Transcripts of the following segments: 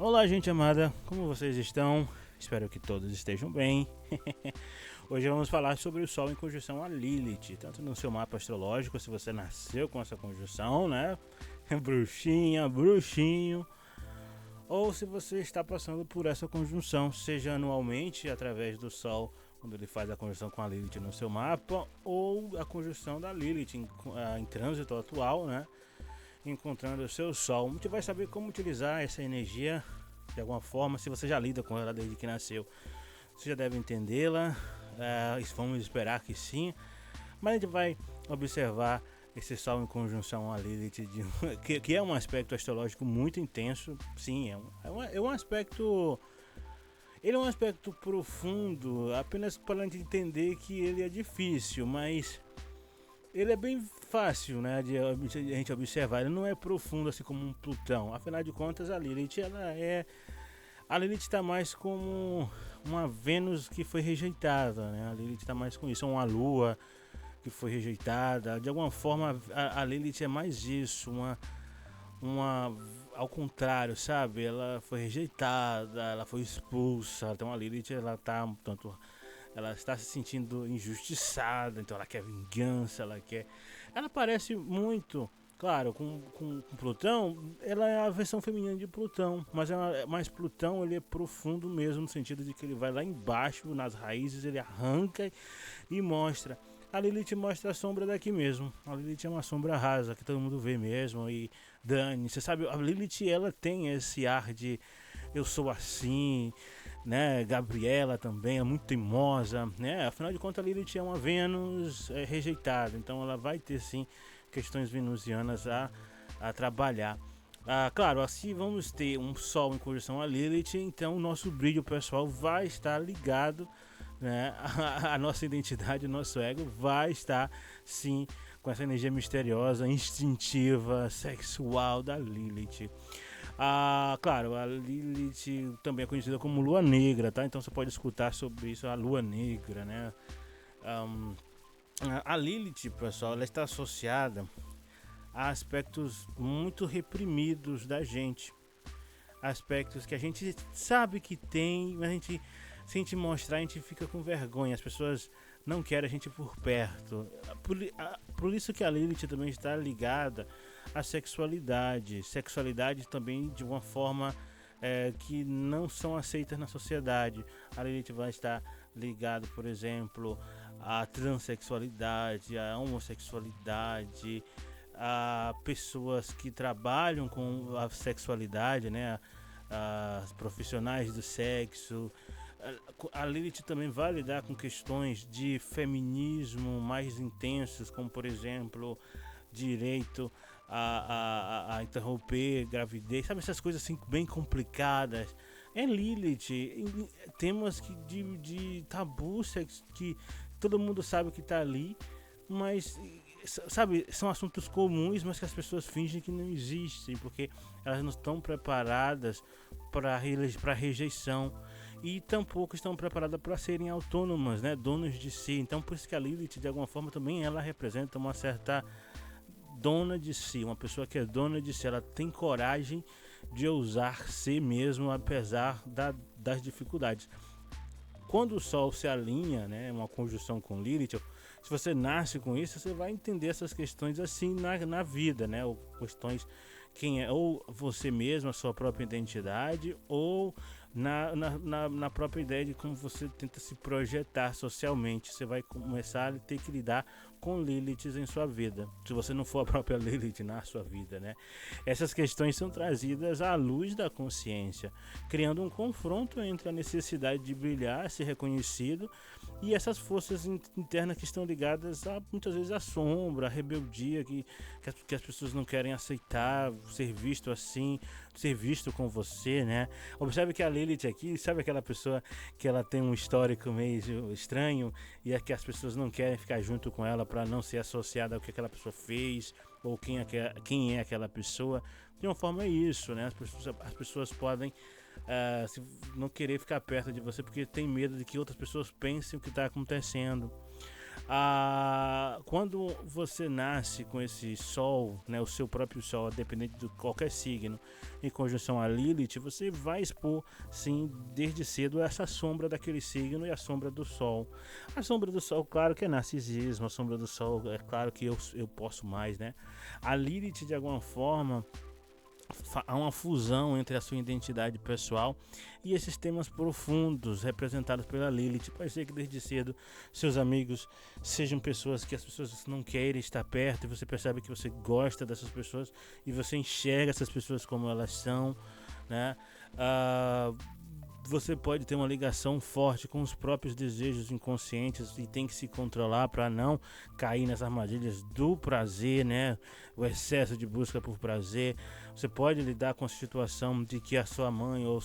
Olá, gente amada, como vocês estão? Espero que todos estejam bem. Hoje vamos falar sobre o Sol em conjunção a Lilith, tanto no seu mapa astrológico, se você nasceu com essa conjunção, né? Bruxinha, bruxinho, ou se você está passando por essa conjunção, seja anualmente através do Sol, quando ele faz a conjunção com a Lilith no seu mapa, ou a conjunção da Lilith em trânsito atual, né? Encontrando o seu Sol. A gente vai saber como utilizar essa energia de alguma forma. Se você já lida com ela desde que nasceu, você já deve entendê-la. Vamos esperar que sim. Mas a gente vai observar esse Sol em conjunção a Lilith, que é um aspecto astrológico muito intenso. Sim, é um aspecto. Ele é um aspecto profundo, apenas para a gente entender que ele é difícil, mas ele é bem fácil, né, de a gente observar. Ele não é profundo assim como um Plutão. Afinal de contas, a Lilith está mais como uma Vênus que foi rejeitada, né? A Lilith está mais com isso, uma Lua que foi rejeitada. De alguma forma, a Lilith é mais isso, uma ao contrário, sabe? Ela foi rejeitada, ela foi expulsa. Então a Lilith ela está se sentindo injustiçada, então ela quer vingança, ela parece muito, claro, com Plutão. Ela é a versão feminina de Plutão, mas Plutão ele é profundo mesmo, no sentido de que ele vai lá embaixo, nas raízes, ele arranca e mostra. A Lilith mostra a sombra daqui mesmo. A Lilith é uma sombra rasa que todo mundo vê mesmo. E Dani, você sabe, a Lilith ela tem esse ar de eu sou assim, né? Gabriela também é muito teimosa, né? Afinal de contas, a Lilith é uma Vênus rejeitada, então ela vai ter sim questões venusianas a trabalhar. Claro, assim vamos ter um Sol em conjunção a Lilith, então o nosso brilho pessoal vai estar ligado, né? A nossa identidade, o nosso ego vai estar sim com essa energia misteriosa, instintiva, sexual da Lilith. Claro, a Lilith também é conhecida como Lua Negra, tá? Então você pode escutar sobre isso, a Lua Negra, né? A Lilith, pessoal, ela está associada a aspectos muito reprimidos da gente. Aspectos que a gente sabe que tem, mas se a gente mostrar, a gente fica com vergonha. As pessoas não querem a gente por perto. Por isso que a Lilith também está ligada à sexualidade. Sexualidade também de uma forma que não são aceitas na sociedade. A Lilith vai estar ligada, por exemplo, à transexualidade, à homossexualidade, a pessoas que trabalham com a sexualidade, né? Profissionais do sexo. A Lilith também vai lidar com questões de feminismo mais intensos, como por exemplo direito a interromper gravidez, sabe, essas coisas assim bem complicadas. É Lilith, temas de tabu que todo mundo sabe que tá ali, mas sabe, são assuntos comuns, mas que as pessoas fingem que não existem, porque elas não estão preparadas para rejeição e tampouco estão preparadas para serem autônomas, né, donas de si. Então por isso que a Lilith de alguma forma também ela representa uma certa dona de si, uma pessoa que é dona de si. Ela tem coragem de ousar ser mesmo apesar das dificuldades. Quando o Sol se alinha, né, uma conjunção com Lilith, se você nasce com isso, você vai entender essas questões assim na vida, né? Ou questões quem é, ou você mesmo, a sua própria identidade, ou na própria ideia de como você tenta se projetar socialmente. Você vai começar a ter que lidar com Liliths em sua vida, se você não for a própria Lilith na sua vida, né? Essas questões são trazidas à luz da consciência, criando um confronto entre a necessidade de brilhar, ser reconhecido, e essas forças internas que estão ligadas muitas vezes à sombra, à rebeldia, que as pessoas não querem aceitar ser visto assim, ser visto com você, né? Observe que a Lilith aqui, sabe aquela pessoa que ela tem um histórico meio estranho e é que as pessoas não querem ficar junto com ela para não ser associada ao que aquela pessoa fez ou quem é aquela pessoa. De uma forma é isso, né? As pessoas podem não querer ficar perto de você porque tem medo de que outras pessoas pensem o que está acontecendo. Quando você nasce com esse sol, né, o seu próprio sol, dependente de qualquer signo, em conjunção a Lilith, você vai expor, sim, desde cedo essa sombra daquele signo e a sombra do sol. A sombra do sol, claro que é narcisismo, a sombra do sol, é claro que eu posso mais, né? A Lilith, de alguma forma, há uma fusão entre a sua identidade pessoal e esses temas profundos representados pela Lilith. Pode ser que desde cedo seus amigos sejam pessoas que as pessoas não querem estar perto, e você percebe que você gosta dessas pessoas e você enxerga essas pessoas como elas são, né? Você pode ter uma ligação forte com os próprios desejos inconscientes e tem que se controlar para não cair nas armadilhas do prazer, né? O excesso de busca por prazer. Você pode lidar com a situação de que a sua mãe ou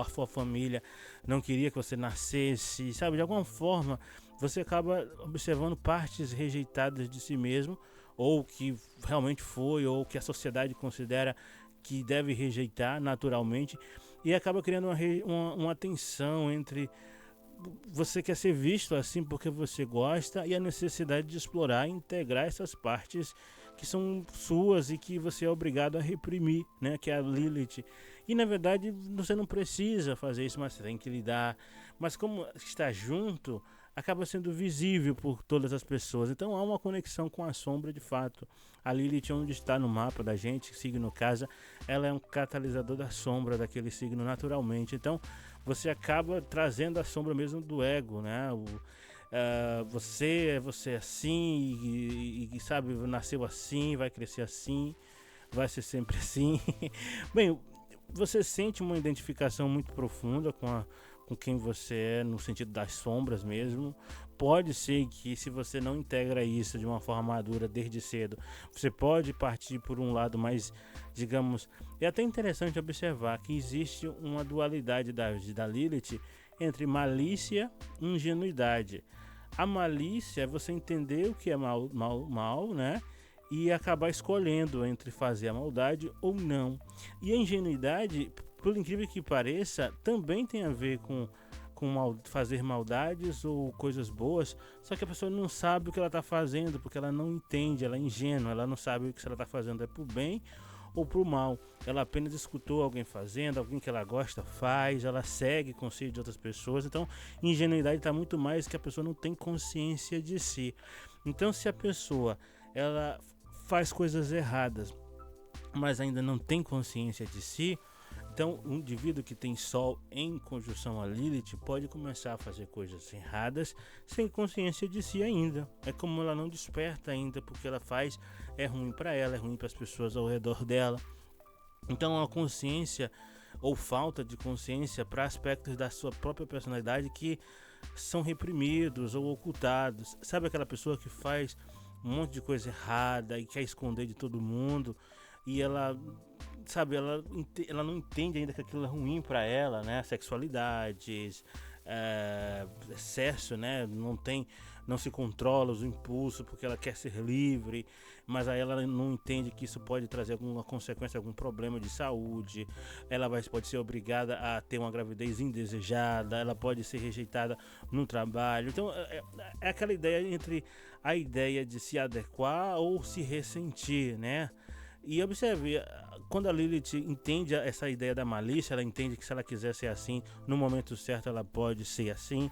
a sua família não queria que você nascesse, sabe? De alguma forma, você acaba observando partes rejeitadas de si mesmo, ou que realmente foi, ou que a sociedade considera que deve rejeitar naturalmente, e acaba criando uma tensão entre você quer ser visto assim porque você gosta e a necessidade de explorar e integrar essas partes que são suas e que você é obrigado a reprimir, né? Que é a Lilith. E na verdade você não precisa fazer isso, mas você tem que lidar. Mas como está junto, acaba sendo visível por todas as pessoas. Então há uma conexão com a sombra de fato. A Lilith, onde está no mapa da gente, signo casa, ela é um catalisador da sombra daquele signo naturalmente. Então você acaba trazendo a sombra mesmo do ego, né? Você é assim e sabe, nasceu assim, vai crescer assim, vai ser sempre assim. Bem, você sente uma identificação muito profunda com quem você é, no sentido das sombras mesmo. Pode ser que, se você não integra isso de uma forma madura desde cedo, você pode partir por um lado mais, digamos, é até interessante observar que existe uma dualidade da Lilith entre malícia e ingenuidade. A malícia é você entender o que é mal, né? E acabar escolhendo entre fazer a maldade ou não. E a ingenuidade, por incrível que pareça, também tem a ver com fazer maldades ou coisas boas, só que a pessoa não sabe o que ela está fazendo, porque ela não entende, ela é ingênua, ela não sabe se ela está fazendo é pro bem ou pro mal. Ela apenas escutou alguém fazendo, alguém que ela gosta faz, ela segue conselho de outras pessoas. Então, ingenuidade está muito mais que a pessoa não tem consciência de si. Então, se a pessoa ela faz coisas erradas, mas ainda não tem consciência de si, então um indivíduo que tem Sol em conjunção a Lilith pode começar a fazer coisas erradas sem consciência de si ainda. É como ela não desperta ainda, porque ela faz é ruim para ela, é ruim para as pessoas ao redor dela. Então a consciência ou falta de consciência para aspectos da sua própria personalidade que são reprimidos ou ocultados. Sabe aquela pessoa que faz um monte de coisa errada e quer esconder de todo mundo, e ela, sabe, ela não entende ainda que aquilo é ruim para ela, né? Sexualidades, excesso, né? Não se controla os impulsos porque ela quer ser livre, mas aí ela não entende que isso pode trazer alguma consequência, algum problema de saúde. Ela pode ser obrigada a ter uma gravidez indesejada, ela pode ser rejeitada no trabalho. Então é aquela ideia entre a ideia de se adequar ou se ressentir, né? E observe, quando a Lilith entende essa ideia da malícia, ela entende que se ela quiser ser assim, no momento certo ela pode ser assim.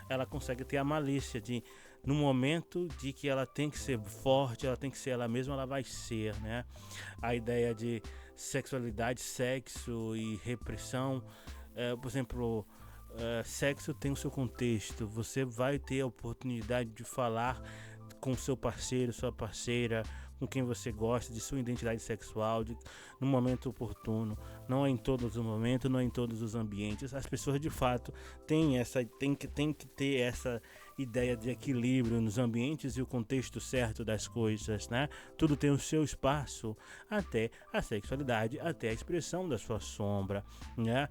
Ela consegue ter a malícia de, no momento de que ela tem que ser forte, ela tem que ser ela mesma, ela vai ser, né? A ideia de sexualidade, sexo e repressão, por exemplo, sexo tem o seu contexto. Você vai ter a oportunidade de falar com seu parceiro, sua parceira, com quem você gosta, de sua identidade sexual, no momento oportuno. Não é em todos os momentos, não é em todos os ambientes. As pessoas de fato têm que ter essa ideia de equilíbrio nos ambientes e o contexto certo das coisas, né? Tudo tem o seu espaço, até a sexualidade, até a expressão da sua sombra, né?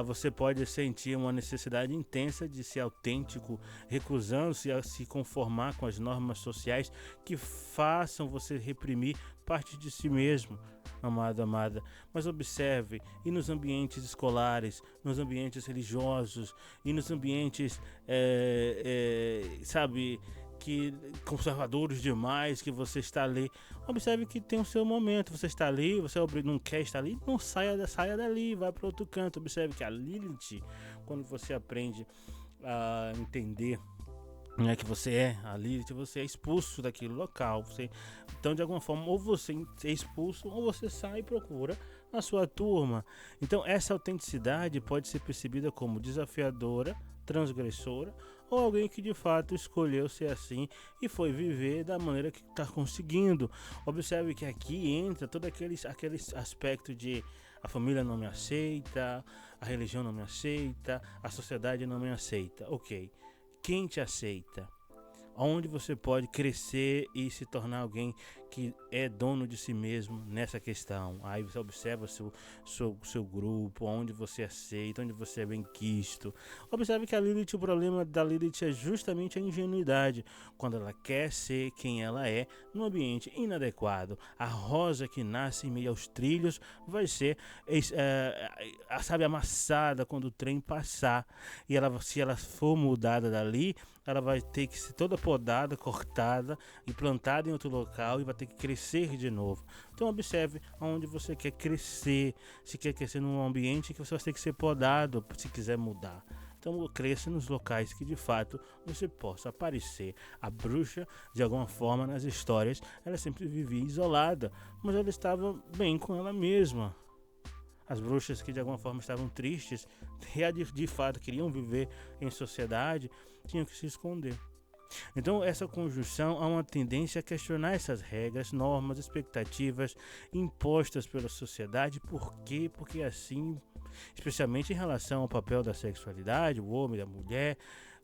Você pode sentir uma necessidade intensa de ser autêntico, recusando-se a se conformar com as normas sociais que façam você reprimir parte de si mesmo, amado, amada. Mas observe, e nos ambientes escolares, nos ambientes religiosos, e nos ambientes, sabe, que conservadores demais, que você está ali. Observe que tem o seu momento. Você está ali, você não quer estar ali, não saia dali, vai para outro canto. Observe que a Lilith, quando você aprende a entender, né, que você é a Lilith, você é expulso daquele local. Então, de alguma forma, ou você é expulso ou você sai e procura a sua turma. Então, essa autenticidade pode ser percebida como desafiadora, transgressora, ou alguém que de fato escolheu ser assim e foi viver da maneira que está conseguindo. Observe que aqui entra todo aquele aspecto de a família não me aceita, a religião não me aceita, a sociedade não me aceita. Ok, quem te aceita? Onde você pode crescer e se tornar alguém que é dono de si mesmo nessa questão. Aí você observa seu grupo, onde você aceita, onde você é bem quisto. Observe que a Lilith, o problema da Lilith é justamente a ingenuidade, quando ela quer ser quem ela é num ambiente inadequado. A rosa que nasce em meio aos trilhos vai ser sabe, amassada quando o trem passar. E se ela for mudada dali, ela vai ter que ser toda podada, cortada e plantada em outro local e vai ter que crescer de novo. Então observe onde você quer crescer. Se quer crescer num ambiente que você vai ter que ser podado se quiser mudar. Então cresça nos locais que de fato você possa aparecer. A bruxa, de alguma forma, nas histórias, ela sempre vivia isolada, mas ela estava bem com ela mesma. As bruxas que de alguma forma estavam tristes e de fato queriam viver em sociedade, tinham que se esconder. Então essa conjunção há uma tendência a questionar essas regras, normas, expectativas impostas pela sociedade. Por quê? Porque assim, especialmente em relação ao papel da sexualidade, o homem, da mulher,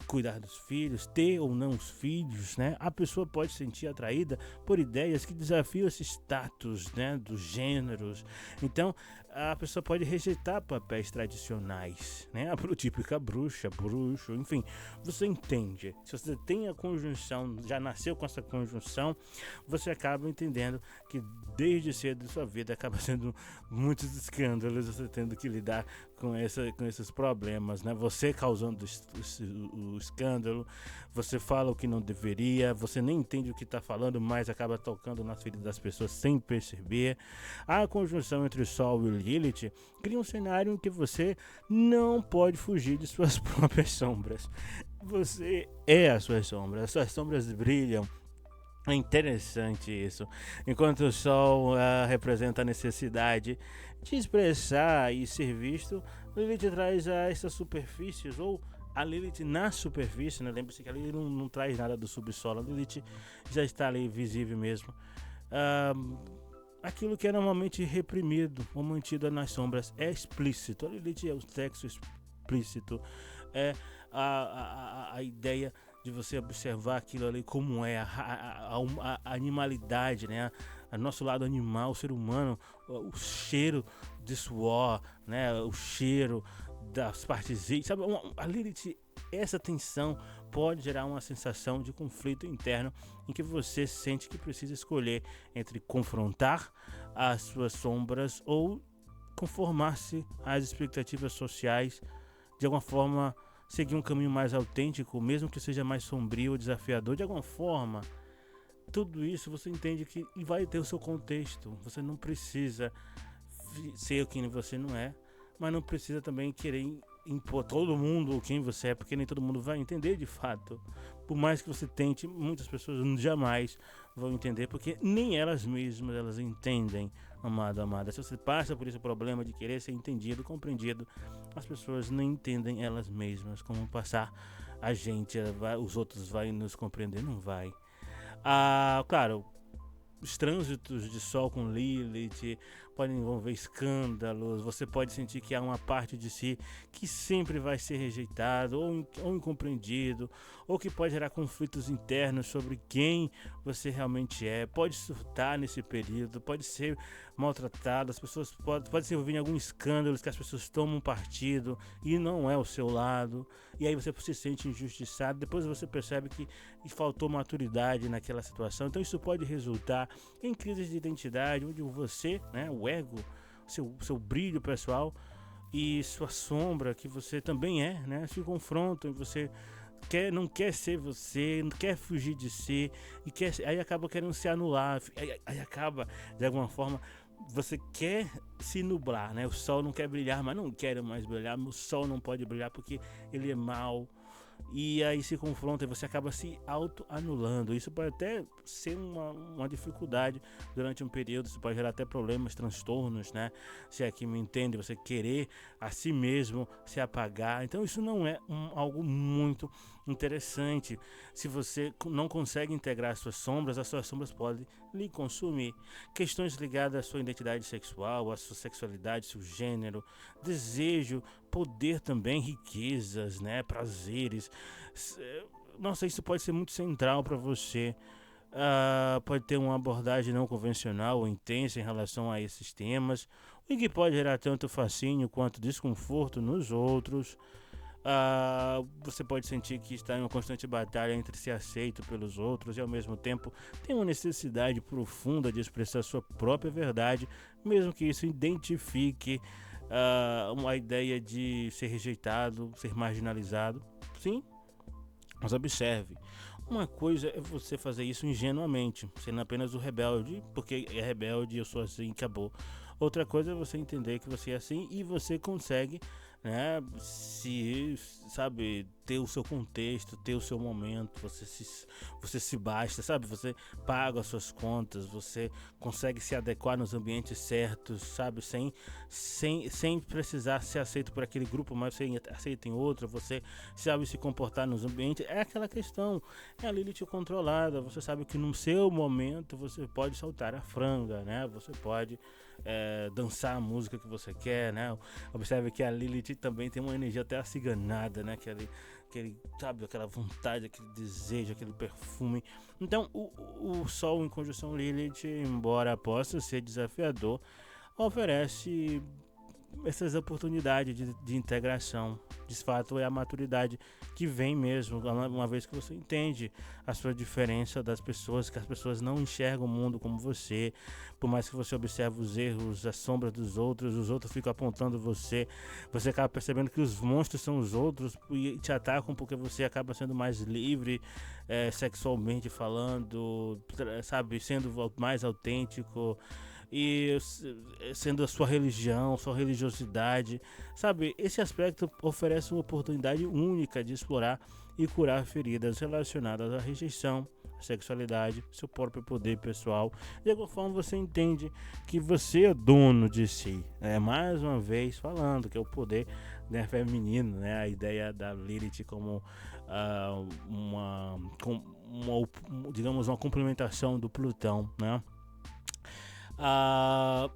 cuidar dos filhos, ter ou não os filhos, né? A pessoa pode se sentir atraída por ideias que desafiam esse status, né, dos gêneros. Então, a pessoa pode rejeitar papéis tradicionais, né? A típica bruxa, bruxo, enfim, você entende. Se você tem a conjunção, já nasceu com essa conjunção, você acaba entendendo que desde cedo sua vida acaba sendo muitos escândalos, você tendo que lidar com esses problemas, né? Você causando o escândalo, você fala o que não deveria, você nem entende o que está falando, mas acaba tocando nas feridas das pessoas sem perceber. A conjunção entre Sol e Lilith cria um cenário em que você não pode fugir de suas próprias sombras. Você é as suas sombras brilham. É interessante isso. Enquanto o Sol representa a necessidade de expressar e ser visto, Lilith traz a essas superfícies, ou a Lilith na superfície, né? Lembre-se que a Lilith não traz nada do subsolo, a Lilith já está ali visível mesmo. Aquilo que é normalmente reprimido ou mantido nas sombras é explícito. A Lilith é o sexo explícito, é a ideia de você observar aquilo ali como é a animalidade, né? O nosso lado animal, o ser humano, o cheiro de suor, né? O cheiro das partes, sabe? A Lilith, essa tensão pode gerar uma sensação de conflito interno em que você sente que precisa escolher entre confrontar as suas sombras ou conformar-se às expectativas sociais, de alguma forma seguir um caminho mais autêntico, mesmo que seja mais sombrio ou desafiador. De alguma forma, tudo isso você entende que vai ter o seu contexto. Você não precisa ser quem você não é, mas não precisa também querer impor todo mundo quem você é, porque nem todo mundo vai entender de fato. Por mais que você tente, muitas pessoas jamais vão entender, porque nem elas mesmas elas entendem, amado, amada. Se você passa por esse problema de querer ser entendido, compreendido, as pessoas não entendem elas mesmas. Como passar a gente, os outros vai nos compreender? Não vai. Claro, os trânsitos de Sol com Lilith podem envolver escândalos. Você pode sentir que há uma parte de si que sempre vai ser rejeitado ou incompreendido, ou que pode gerar conflitos internos sobre quem você realmente é. Pode surtar nesse período, pode ser maltratado, as pessoas podem se envolver em algum escândalo que as pessoas tomam partido e não é o seu lado, e aí você se sente injustiçado. Depois você percebe que faltou maturidade naquela situação. Então isso pode resultar em crises de identidade, onde você, né, o ego, seu brilho pessoal e sua sombra, que você também é, né, se confrontam, e você não quer ser você, não quer fugir de si, aí acaba querendo se anular, aí acaba, de alguma forma, você quer se nublar, né? O sol não quer brilhar, mas não quer mais brilhar, o sol não pode brilhar porque ele é mau. E aí se confronta e você acaba se auto-anulando. Isso pode até ser uma dificuldade durante um período, isso pode gerar até problemas, transtornos, né? Se é que me entende, você querer a si mesmo se apagar. Então isso não é algo muito interessante. Se você não consegue integrar as suas sombras podem lhe consumir. Questões ligadas à sua identidade sexual, à sua sexualidade, seu gênero, desejo, poder também, riquezas, né, prazeres. Nossa, isso pode ser muito central para você. Pode ter uma abordagem não convencional ou intensa em relação a esses temas, o que pode gerar tanto fascínio quanto desconforto nos outros. Você pode sentir que está em uma constante batalha entre ser aceito pelos outros e ao mesmo tempo tem uma necessidade profunda de expressar sua própria verdade, mesmo que isso identifique uma ideia de ser rejeitado, ser marginalizado. Sim, mas observe, uma coisa é você fazer isso ingenuamente, sendo apenas o rebelde, porque é rebelde, eu sou assim, acabou. Outra coisa é você entender que você é assim e você consegue, né, sabe, ter o seu contexto, ter o seu momento, você se basta, sabe, você paga as suas contas, você consegue se adequar nos ambientes certos, sabe, sem precisar ser aceito por aquele grupo, mas você aceita em outro, você sabe se comportar nos ambientes, é aquela questão, é a Lilith controlada, você sabe que no seu momento você pode soltar a franga, né, você pode dançar a música que você quer, né? Observe que a Lilith também tem uma energia até aciganada, né? Sabe, aquela vontade, aquele desejo, aquele perfume. Então, o Sol em conjunção Lilith, embora possa ser desafiador, oferece essas oportunidades de integração. De fato, é a maturidade que vem mesmo, uma vez que você entende a sua diferença das pessoas, que as pessoas não enxergam o mundo como você, por mais que você observe os erros, as sombras dos outros, os outros ficam apontando você acaba percebendo que os monstros são os outros e te atacam porque você acaba sendo mais livre, sexualmente falando, sabe, sendo mais autêntico, e sendo a sua religião, sua religiosidade, sabe? Esse aspecto oferece uma oportunidade única de explorar e curar feridas relacionadas à rejeição, à sexualidade, seu próprio poder pessoal. De alguma forma você entende que você é dono de si. Mais uma vez falando que é o poder, né, feminino, né? A ideia da Lilith como digamos, uma complementação do Plutão, né? A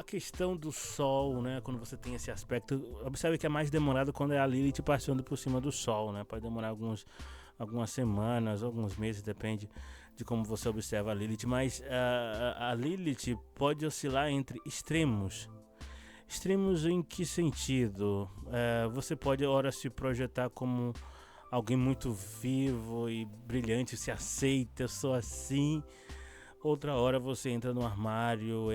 questão do Sol, né? Quando você tem esse aspecto, observe que é mais demorado quando é a Lilith passando por cima do Sol, né? Pode demorar algumas semanas, alguns meses, depende de como você observa a Lilith, mas a Lilith pode oscilar entre extremos. Extremos em que sentido? Você pode, ora, se projetar como alguém muito vivo e brilhante, se aceita, eu sou assim. Outra hora você entra no armário,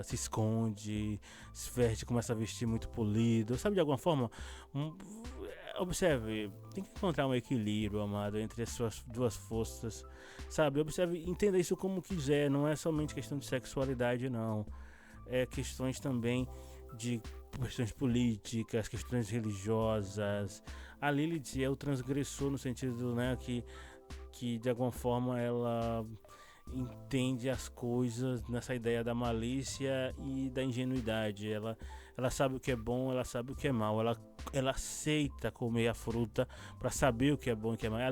se esconde, se veste, começa a vestir muito polido, sabe, de alguma forma? Observe, tem que encontrar um equilíbrio, amado, entre as suas duas forças, sabe? Observe, entenda isso como quiser, não é somente questão de sexualidade, não. É questões também de questões políticas, questões religiosas. A Lilith é o transgressor no sentido, né, que de alguma forma ela entende as coisas nessa ideia da malícia e da ingenuidade. Ela sabe o que é bom, ela sabe o que é mal. Ela aceita comer a fruta para saber o que é bom e o que é mal. A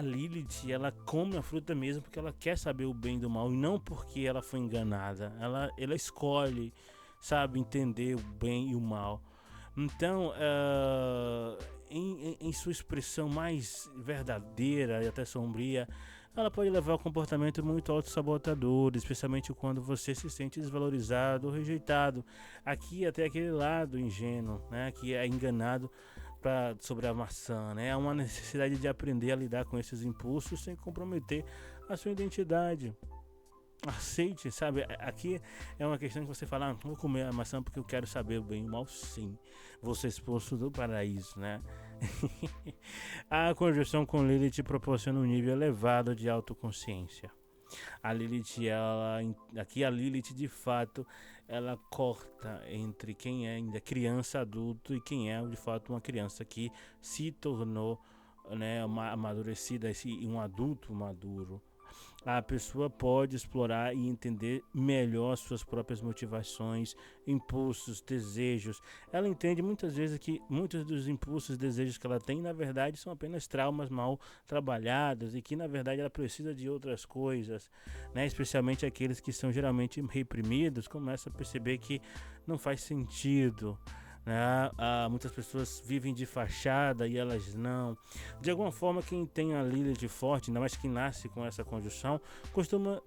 Lilith, ela come a fruta mesmo porque ela quer saber o bem do mal e não porque ela foi enganada. Ela escolhe, sabe, entender o bem e o mal. Então, em sua expressão mais verdadeira e até sombria, ela pode levar a um comportamento muito autossabotador, especialmente quando você se sente desvalorizado ou rejeitado. Aqui até aquele lado ingênuo, né, que é enganado sobre a maçã, né? É uma necessidade de aprender a lidar com esses impulsos sem comprometer a sua identidade. aceite, sabe? Aqui é uma questão que você fala, vou comer a maçã porque eu quero saber o bem e o mal, sim. Vou ser expulso do paraíso, né? A conjunção com Lilith proporciona um nível elevado de autoconsciência. A Lilith, aqui a Lilith de fato, ela corta entre quem é ainda criança, adulto e quem é de fato uma criança que se tornou, né, uma amadurecida, um adulto maduro. A pessoa pode explorar e entender melhor suas próprias motivações, impulsos, desejos. Ela entende muitas vezes que muitos dos impulsos e desejos que ela tem, na verdade, são apenas traumas mal trabalhados e que, na verdade, ela precisa de outras coisas, né? Especialmente aqueles que são geralmente reprimidos, começa a perceber que não faz sentido. Muitas pessoas vivem de fachada e elas não. De alguma forma, quem tem a Lilith forte, ainda mais que nasce com essa conjunção, costuma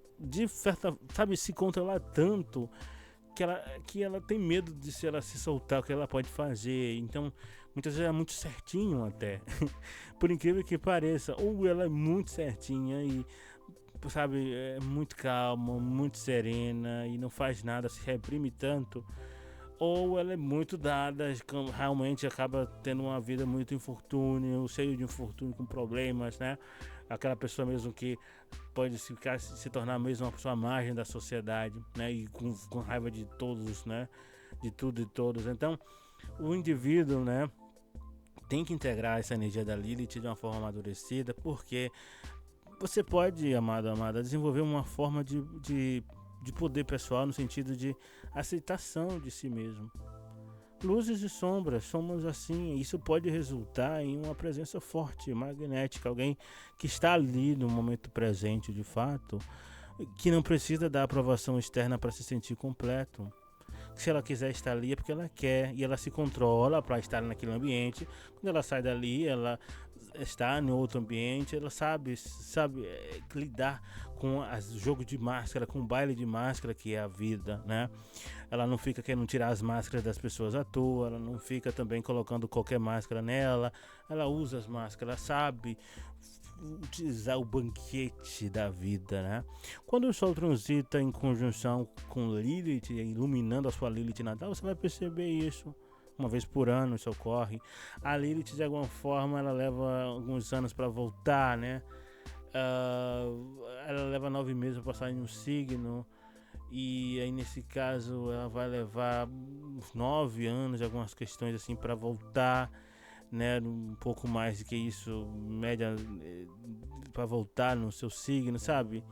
sabe, se controlar tanto que ela tem medo de se ela se soltar, o que ela pode fazer. Então, muitas vezes é muito certinho até. Por incrível que pareça, ou ela é muito certinha e, sabe, é muito calma, muito serena e não faz nada, se reprime tanto, ou ela é muito dada, realmente acaba tendo uma vida muito infortúnio, cheio de infortúnio, com problemas, né? Aquela pessoa mesmo que pode se tornar mesmo uma pessoa à margem da sociedade, né? E com raiva de todos, né? De tudo e todos. Então, o indivíduo, né, tem que integrar essa energia da Lilith de uma forma amadurecida, porque você pode, amada, desenvolver uma forma de poder pessoal no sentido de aceitação de si mesmo. Luzes e sombras, somos assim. Isso pode resultar em uma presença forte, magnética, alguém que está ali no momento presente de fato, que não precisa da aprovação externa para se sentir completo. Se ela quiser estar ali é porque ela quer e ela se controla para estar naquele ambiente. Quando ela sai dali, ela está em outro ambiente, ela sabe lidar com o jogo de máscara, com o baile de máscara que é a vida, né? Ela não fica querendo tirar as máscaras das pessoas à toa, ela não fica também colocando qualquer máscara nela, ela usa as máscaras, sabe utilizar o banquete da vida, né? Quando o Sol transita em conjunção com Lilith, iluminando a sua Lilith natal, você vai perceber isso. Uma vez por ano isso ocorre. A Lilith, de alguma forma, ela leva alguns anos para voltar, né? Ela leva 9 meses para passar em um signo. E aí, nesse caso, ela vai levar uns 9 anos, algumas questões assim, para voltar, né? Um pouco mais do que isso, média, para voltar no seu signo, sabe?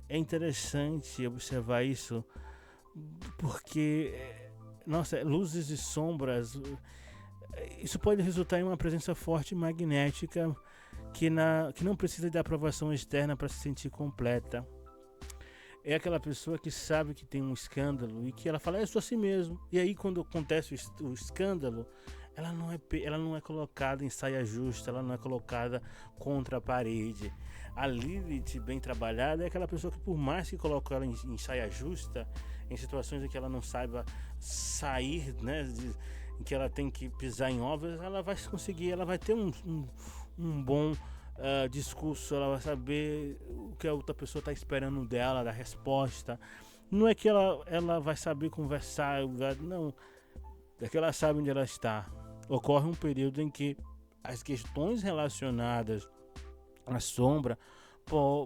É interessante observar isso, porque nossa, luzes e sombras, isso pode resultar em uma presença forte magnética que não precisa de aprovação externa para se sentir completa. É aquela pessoa que sabe que tem um escândalo e que ela fala, eu sou assim mesmo. E aí, quando acontece o escândalo, ela não é colocada em saia justa, ela não é colocada contra a parede. A Lilith, bem trabalhada, é aquela pessoa que, por mais que coloque ela em saia justa, em situações em que ela não saiba sair, né, em que ela tem que pisar em ovos, ela vai conseguir, ela vai ter um bom discurso, ela vai saber o que a outra pessoa está esperando dela, da resposta. Não é que ela vai saber conversar, não, é que ela sabe onde ela está. Ocorre um período em que as questões relacionadas à sombra,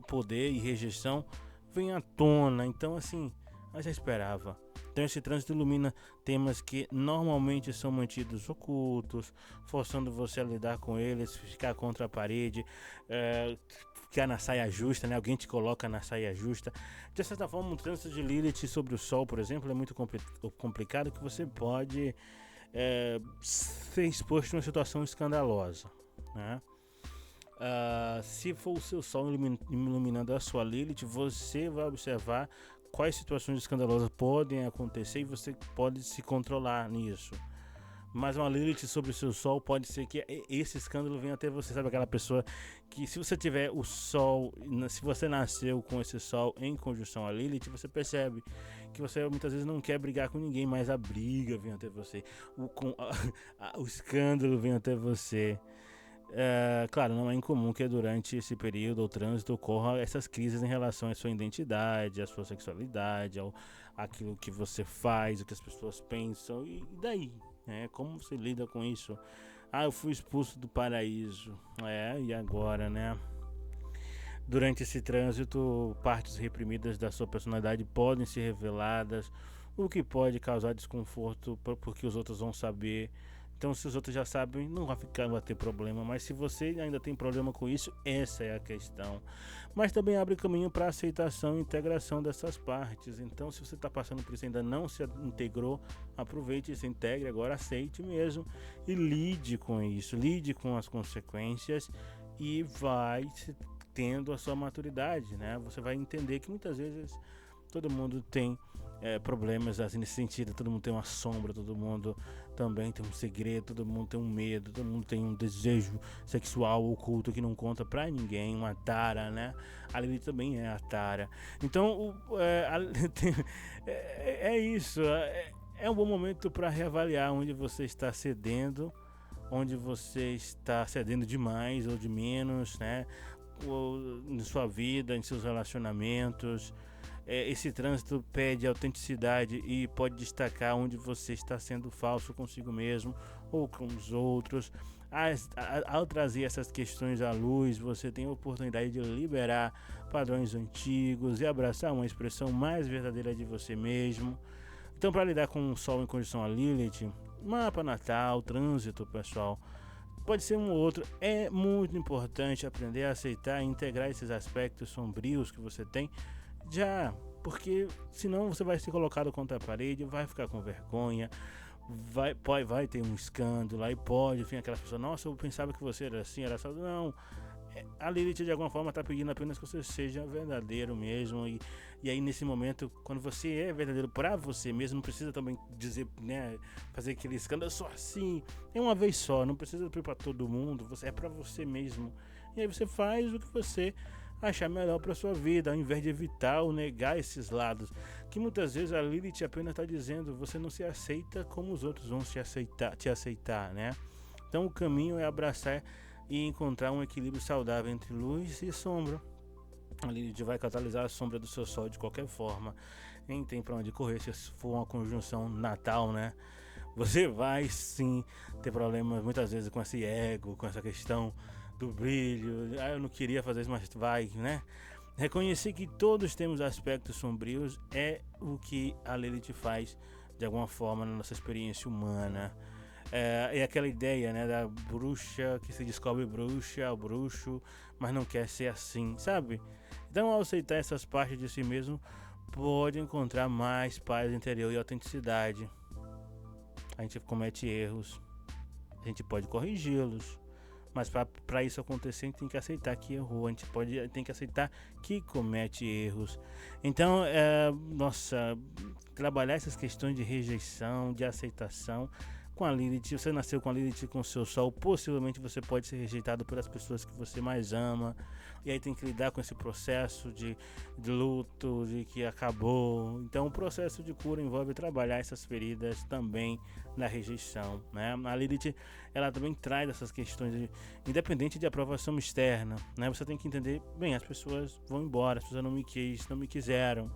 poder e rejeição vêm à tona. Então, assim, eu já esperava. Então esse trânsito ilumina temas que normalmente são mantidos ocultos, forçando você a lidar com eles, ficar contra a parede, ficar na saia justa, né? Alguém te coloca na saia justa. De certa forma, um trânsito de Lilith sobre o Sol, por exemplo, é muito complicado, que você pode ser exposto a uma situação escandalosa, né? Se for o seu Sol iluminando a sua Lilith, você vai observar quais situações escandalosas podem acontecer e você pode se controlar nisso. Mas uma Lilith sobre o seu Sol, pode ser que esse escândalo venha até você. Sabe aquela pessoa que, se você tiver o Sol, se você nasceu com esse Sol em conjunção a Lilith, você percebe que você muitas vezes não quer brigar com ninguém, mas a briga vem até você, o escândalo vem até você. Claro, não é incomum que durante esse período ou trânsito ocorram essas crises em relação à sua identidade, à sua sexualidade, ao aquilo que você faz, o que as pessoas pensam, e daí? Né? Como você lida com isso? Ah, eu fui expulso do paraíso. E agora, né? Durante esse trânsito, partes reprimidas da sua personalidade podem ser reveladas, o que pode causar desconforto porque os outros vão saber. Então, se os outros já sabem, não vai ter problema. Mas se você ainda tem problema com isso, essa é a questão. Mas também abre caminho para aceitação e integração dessas partes. Então, se você está passando por isso e ainda não se integrou, aproveite e se integre. Agora aceite mesmo e lide com isso. Lide com as consequências e vai se tendo a sua maturidade, né? Você vai entender que muitas vezes todo mundo tem problemas assim nesse sentido, todo mundo tem uma sombra, todo mundo também tem um segredo, todo mundo tem um medo, todo mundo tem um desejo sexual oculto que não conta pra ninguém, uma tara, né? A Lilith também é a tara. Então, é isso. É um bom momento para reavaliar onde você está cedendo, onde você está cedendo demais ou de menos, né? Em sua vida, em seus relacionamentos. Esse trânsito pede autenticidade e pode destacar onde você está sendo falso consigo mesmo ou com os outros. Ao trazer essas questões à luz, você tem a oportunidade de liberar padrões antigos e abraçar uma expressão mais verdadeira de você mesmo. Então, para lidar com o Sol em condição a Lilith, mapa natal, trânsito, pessoal, pode ser um ou outro. É muito importante aprender a aceitar e integrar esses aspectos sombrios que você tem, porque senão você vai ser colocado contra a parede, vai ficar com vergonha, vai ter um escândalo, aí pode vir aquela pessoa, nossa, eu pensava que você era assim, era só. Não, a Lilith de alguma forma está pedindo apenas que você seja verdadeiro mesmo, e aí nesse momento, quando você é verdadeiro para você mesmo, não precisa também dizer, né, fazer aquele escândalo, eu sou assim, é uma vez só, não precisa para todo mundo, você é para você mesmo, e aí você faz o que você achar melhor para sua vida, ao invés de evitar ou negar esses lados, que muitas vezes a Lilith apenas está dizendo, você não se aceita como os outros vão te aceitar, né? Então o caminho é abraçar e encontrar um equilíbrio saudável entre luz e sombra. A Lilith vai catalisar a sombra do seu Sol de qualquer forma, nem tem para onde correr se for uma conjunção natal, né? Você vai sim ter problemas muitas vezes com esse ego, com essa questão do brilho. Eu não queria fazer isso, mas vai, né? Reconhecer que todos temos aspectos sombrios é o que a Lilith faz de alguma forma na nossa experiência humana. É aquela ideia, né, da bruxa que se descobre bruxa, o bruxo, mas não quer ser assim, sabe? Então, ao aceitar essas partes de si mesmo, pode encontrar mais paz interior e autenticidade. A gente comete erros, a gente pode corrigi-los, mas para isso acontecer, a gente tem que aceitar que errou, a gente tem que aceitar que comete erros. Então, trabalhar essas questões de rejeição, de aceitação com a Lilith. Você nasceu com a Lilith, com o seu Sol, possivelmente você pode ser rejeitado pelas pessoas que você mais ama, e aí tem que lidar com esse processo de luto, de que acabou. Então o processo de cura envolve trabalhar essas feridas também na rejeição, né? A Lilith, ela também traz essas questões independente de aprovação externa, né? Você tem que entender, bem, as pessoas vão embora, as pessoas não me quiseram.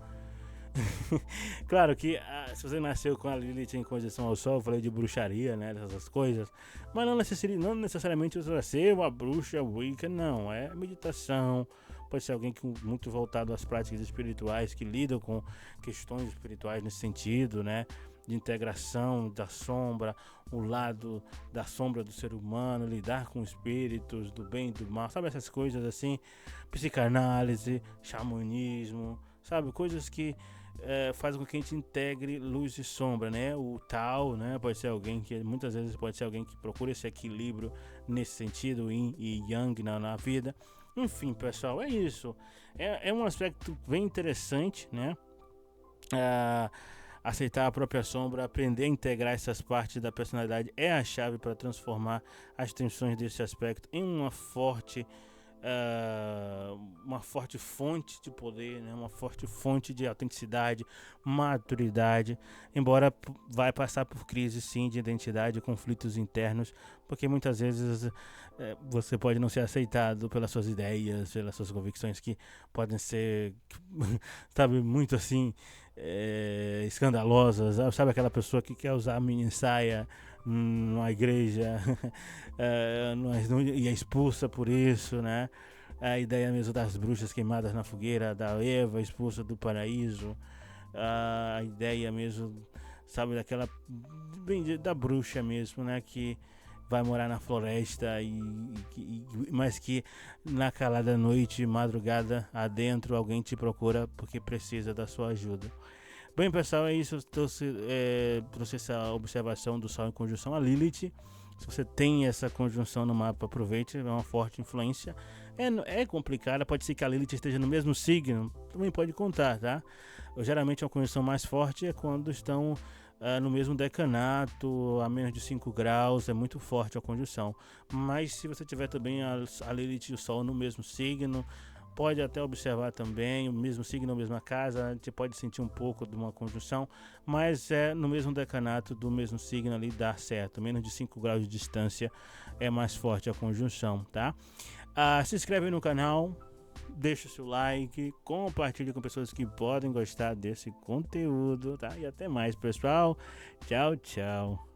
Claro que se você nasceu com a Lilith em condição ao Sol, eu falei de bruxaria, né, dessas coisas, mas não necessariamente você vai ser uma bruxa Wicca, não, é meditação, pode ser alguém muito voltado às práticas espirituais, que lidam com questões espirituais nesse sentido, né, de integração da sombra, o lado da sombra do ser humano, lidar com espíritos do bem e do mal, sabe, essas coisas assim, psicanálise, xamanismo, sabe, coisas que faz com que a gente integre luz e sombra, né? O Tao, né? Pode ser alguém que muitas vezes pode ser alguém que procura esse equilíbrio nesse sentido, Yin e Yang na vida. Enfim, pessoal, é isso. É um aspecto bem interessante, né? Aceitar a própria sombra, aprender a integrar essas partes da personalidade é a chave para transformar as tensões desse aspecto em uma forte uma forte fonte de poder, né? Uma forte fonte de autenticidade, maturidade, embora vai passar por crises sim de identidade, conflitos internos, porque muitas vezes você pode não ser aceitado pelas suas ideias, pelas suas convicções que podem ser, sabe, muito assim, escandalosas, sabe, aquela pessoa que quer usar a mini saia numa igreja e é expulsa por isso, né? A ideia mesmo das bruxas queimadas na fogueira, da Eva expulsa do paraíso, a ideia mesmo, sabe, daquela da bruxa mesmo, né? Que vai morar na floresta mas que na calada noite, madrugada, adentro alguém te procura porque precisa da sua ajuda. Bem, pessoal, é isso. Trouxe essa observação do Sol em conjunção a Lilith. Se você tem essa conjunção no mapa, aproveite, é uma forte influência. É complicada, pode ser que a Lilith esteja no mesmo signo, também pode contar, tá? Geralmente a conjunção mais forte é quando estão no mesmo decanato, a menos de 5 graus, é muito forte a conjunção. Mas se você tiver também a Lilith e o Sol no mesmo signo, pode até observar também o mesmo signo, a mesma casa, a gente pode sentir um pouco de uma conjunção, mas no mesmo decanato do mesmo signo ali dá certo, menos de 5 graus de distância é mais forte a conjunção, tá? Se inscreve no canal, deixa o seu like, compartilhe com pessoas que podem gostar desse conteúdo, tá? E até mais, pessoal. Tchau, tchau.